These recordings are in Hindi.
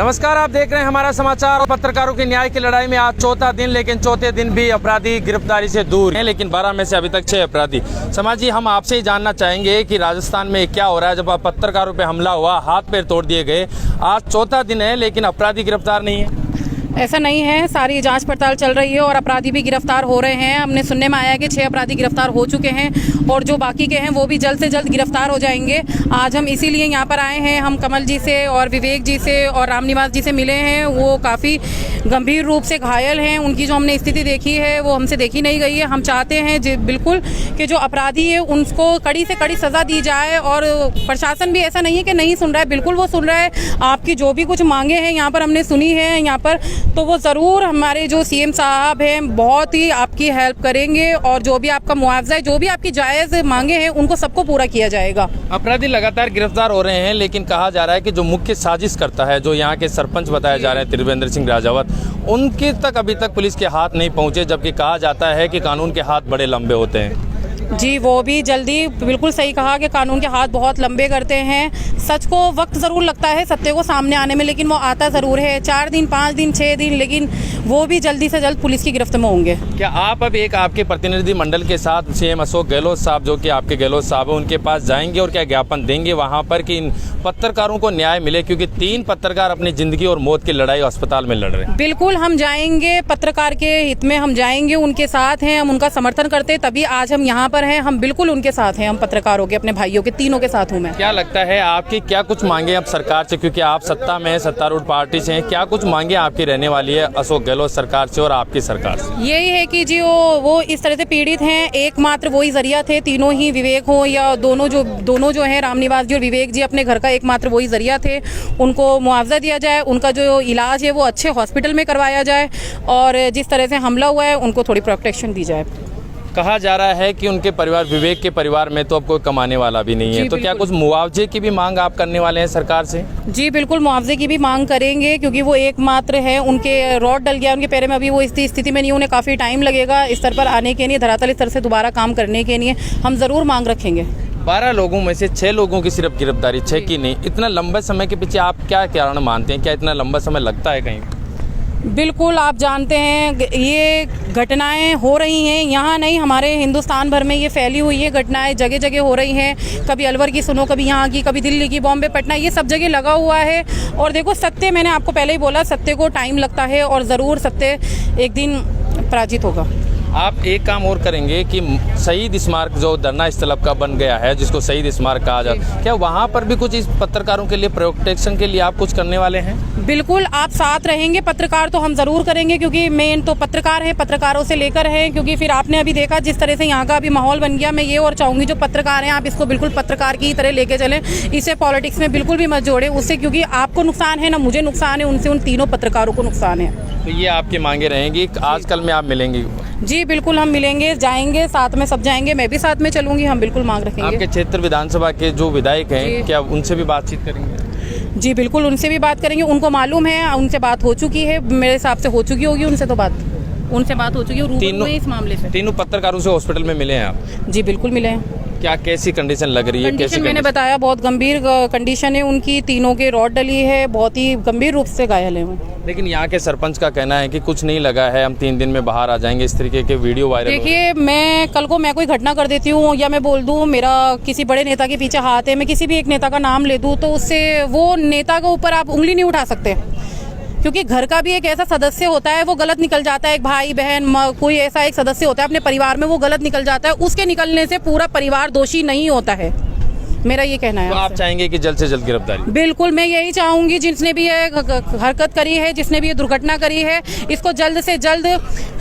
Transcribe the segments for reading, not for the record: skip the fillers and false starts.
नमस्कार, आप देख रहे हैं हमारा समाचार। पत्रकारों की न्याय की लड़ाई में आज चौथा दिन, लेकिन चौथे दिन भी अपराधी गिरफ्तारी से दूर हैं। लेकिन 12 में से अभी तक 6 अपराधी। समाज जी, हम आपसे ही जानना चाहेंगे कि राजस्थान में क्या हो रहा है। जब पत्रकारों पे हमला हुआ, हाथ पैर तोड़ दिए गए, आज चौथा दिन है लेकिन अपराधी गिरफ्तार नहीं है। ऐसा नहीं है, सारी जांच पड़ताल चल रही है और अपराधी भी गिरफ्तार हो रहे हैं। हमने सुनने में आया है कि 6 अपराधी गिरफ्तार हो चुके हैं और जो बाकी के हैं वो भी जल्द से जल्द गिरफ्तार हो जाएंगे। आज हम इसीलिए यहाँ पर आए हैं। हम कमल जी से और विवेक जी से और रामनिवास जी से मिले हैं। वो काफ़ी गंभीर रूप से घायल हैं। उनकी जो हमने स्थिति देखी है वो हमसे देखी नहीं गई है। हम चाहते हैं बिल्कुल कि जो अपराधी है उनको कड़ी से कड़ी सज़ा दी जाए। और प्रशासन भी ऐसा नहीं है कि नहीं सुन रहा है, बिल्कुल वो सुन रहा है। आपकी जो भी कुछ मांगे हैं यहाँ पर हमने सुनी है यहाँ पर, तो वो ज़रूर हमारे जो सीएम साहब हैं बहुत ही आपकी हेल्प करेंगे और जो भी आपका मुआवजा है, जो भी आपकी जायज़ मांगे हैं उनको सबको पूरा किया जाएगा। अपराधी लगातार गिरफ्तार हो रहे हैं, लेकिन कहा जा रहा है कि जो मुख्य साजिश करता है, जो यहाँ के सरपंच बताए जा रहे हैं त्रिवेंद्र सिंह राजावत, उनके तक अभी तक पुलिस के हाथ नहीं पहुँचे, जबकि कहा जाता है कि कानून के हाथ बड़े लंबे होते हैं। जी, वो भी जल्दी, बिल्कुल सही कहा कि कानून के हाथ बहुत लंबे करते हैं। सच को वक्त ज़रूर लगता है सत्य को सामने आने में, लेकिन वो आता ज़रूर है। 4 दिन, 5 दिन, 6 दिन, लेकिन वो भी जल्दी से जल्द पुलिस की गिरफ्त में होंगे। क्या आप अब एक आपके प्रतिनिधि मंडल के साथ सीएम अशोक गहलोत साहब, जो कि आपके गहलोत साहब हैं, उनके पास जाएंगे और क्या ज्ञापन देंगे वहाँ पर कि इन पत्रकारों को न्याय मिले, क्योंकि 3 पत्रकार अपनी ज़िंदगी और मौत की लड़ाई अस्पताल में लड़ रहे हैं? बिल्कुल हम जाएंगे, पत्रकार के हित में हम जाएंगे, उनके साथ हैं, हम उनका समर्थन करते हैं, तभी आज हम यहाँ पर हैं। हम बिल्कुल उनके साथ हैं, हम पत्रकारों के, अपने भाइयों के, तीनों के साथ हूँ मैं। क्या लगता है आपकी क्या कुछ मांगे अब सरकार से, क्योंकि आप सत्ता में हैं, सत्तारूढ़ पार्टी से हैं, क्या कुछ मांगे आपकी रहने वाली है अशोक गहलोत सरकार से और आपकी सरकार से? यही है कि जी वो इस तरह से पीड़ित हैं, एकमात्र वही जरिया थे, तीनों ही, विवेक हो या दोनों जो हैं, रामनिवास जी और विवेक जी, अपने घर का एकमात्र वही जरिया थे। उनको मुआवजा दिया जाए, उनका जो इलाज है वो अच्छे हॉस्पिटल में करवाया जाए और जिस तरह से हमला हुआ है उनको थोड़ी प्रोटेक्शन दी जाए। कहा जा रहा है कि उनके परिवार, विवेक के परिवार में तो अब कोई कमाने वाला भी नहीं है, तो क्या कुछ मुआवजे की भी मांग आप करने वाले हैं सरकार से? जी बिल्कुल, मुआवजे की भी मांग करेंगे, क्योंकि वो एकमात्र है। उनके रॉड डल गया उनके पैर में, अभी वो इस स्थिति में नहीं, उन्हें काफ़ी टाइम लगेगा इस स्तर पर आने के लिए, धरातल स्तर से दोबारा काम करने के लिए। हम ज़रूर मांग रखेंगे। 12 लोगों में से 6 लोगों की सिर्फ गिरफ्तारी, 6 की नहीं। इतना लंबे समय के पीछे आप क्या कारण मानते हैं? क्या इतना लंबा समय लगता है कहीं? बिल्कुल, आप जानते हैं ये घटनाएं हो रही हैं, यहाँ नहीं, हमारे हिंदुस्तान भर में ये फैली हुई है घटनाएं, जगह जगह हो रही हैं। कभी अलवर की सुनो, कभी यहाँ की, कभी दिल्ली की, बॉम्बे, पटना, ये सब जगह लगा हुआ है। और देखो, सत्य, मैंने आपको पहले ही बोला, सत्य को टाइम लगता है और ज़रूर सत्य एक दिन पराजित होगा। आप एक काम और करेंगे कि शहीद स्मारक जो धरना स्थल का बन गया है, जिसको शहीद स्मारक कहा जाता है, क्या वहाँ पर भी कुछ इस पत्रकारों के लिए, प्रोटेक्शन के लिए आप कुछ करने वाले हैं? बिल्कुल, आप साथ रहेंगे। पत्रकार तो हम ज़रूर करेंगे, क्योंकि मेन तो पत्रकार है, पत्रकारों से लेकर है। क्योंकि फिर आपने अभी देखा जिस तरह से यहाँ का अभी माहौल बन गया। मैं ये और चाहूँगी जो पत्रकार हैं, आप इसको बिल्कुल पत्रकार की तरह लेके चलें, इसे पॉलिटिक्स में बिल्कुल भी मत जोड़ें उससे, क्योंकि आपको नुकसान है ना मुझे नुकसान है, उनसे उन तीनों पत्रकारों को नुकसान है। तो ये आपकी मांगे रहेंगी, आजकल में आप मिलेंगे? जी बिल्कुल, हम मिलेंगे, जाएंगे, साथ में सब जाएंगे, मैं भी साथ में चलूंगी, हम बिल्कुल मांग रखेंगे। आपके क्षेत्र विधानसभा के जो विधायक हैं, क्या उनसे भी बातचीत करेंगे? जी बिल्कुल, उनसे भी बात करेंगे। उनको मालूम है, उनसे बात हो चुकी है, मेरे हिसाब से हो चुकी होगी उनसे बात हो चुकी है रूबरू में इस मामले से। तीनों पत्रकारों से हॉस्पिटल में मिले हैं आप? जी बिल्कुल मिले हैं। क्या कैसी कंडीशन लग रही है? कंडीशन मैंने बताया, बहुत गंभीर कंडीशन है उनकी, तीनों के रॉड डली है, बहुत ही गंभीर रूप से घायल है वो। लेकिन यहाँ के सरपंच का कहना है कि कुछ नहीं लगा है, हम 3 दिन में बाहर आ जाएंगे, इस तरीके के वीडियो वायरल। देखिए, मैं कल को मैं कोई घटना कर देती हूँ या मैं बोल दूँ मेरा किसी बड़े नेता के पीछे हाथ है, मैं किसी भी एक नेता का नाम ले दूँ, तो उससे वो नेता के ऊपर आप उंगली नहीं उठा सकते, क्योंकि घर का भी एक ऐसा सदस्य होता है, वो गलत निकल जाता है, एक भाई बहन, कोई ऐसा एक सदस्य होता है अपने परिवार में, वो गलत निकल जाता है, उसके निकलने से पूरा परिवार दोषी नहीं होता है, मेरा ये कहना है। तो आप चाहेंगे कि जल्द से जल्द गिरफ्तारी? बिल्कुल, मैं यही चाहूँगी, जिसने भी ये हरकत करी है, जिसने भी ये दुर्घटना करी है, इसको जल्द से जल्द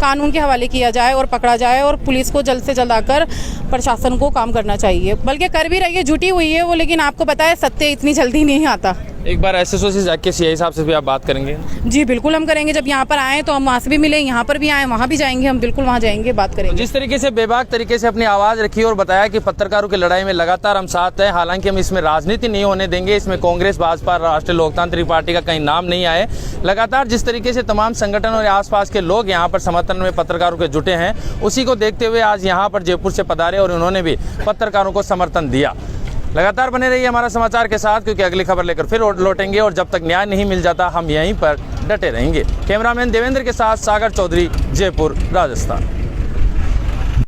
कानून के हवाले किया जाए और पकड़ा जाए, और पुलिस को जल्द से जल्द आकर प्रशासन को काम करना चाहिए, बल्कि कर भी रही है, जुटी हुई है वो, लेकिन आपको पता है सत्य इतनी जल्दी नहीं आता। एक बार एसएसओ से जाके सीआई साहब से भी आप बात करेंगे? जी बिल्कुल, हम करेंगे। जब यहाँ पर आए तो हम वहाँ से भी मिले, यहाँ पर भी आए, वहाँ भी जाएंगे, हम बिल्कुल वहाँ जाएंगे, बात करेंगे। जिस तरीके से बेबाक तरीके से अपनी आवाज़ रखी और बताया कि पत्रकारों की लड़ाई में लगातार हम साथ हैं, हालांकि हम इसमें राजनीति नहीं होने देंगे, इसमें कांग्रेस, भाजपा, राष्ट्रीय लोकतांत्रिक पार्टी का कहीं नाम नहीं आए। लगातार जिस तरीके से तमाम संगठन और आसपास के लोग यहाँ पर समर्थन में पत्रकारों के जुटे हैं, उसी को देखते हुए आज यहाँ पर जयपुर से पधारे और उन्होंने भी पत्रकारों को समर्थन दिया। लगातार बने रहिए हमारा समाचार के साथ, क्योंकि अगली खबर लेकर फिर लौटेंगे और जब तक न्याय नहीं मिल जाता हम यहीं पर डटे रहेंगे। कैमरामैन देवेंद्र के साथ सागर चौधरी, जयपुर, राजस्थान।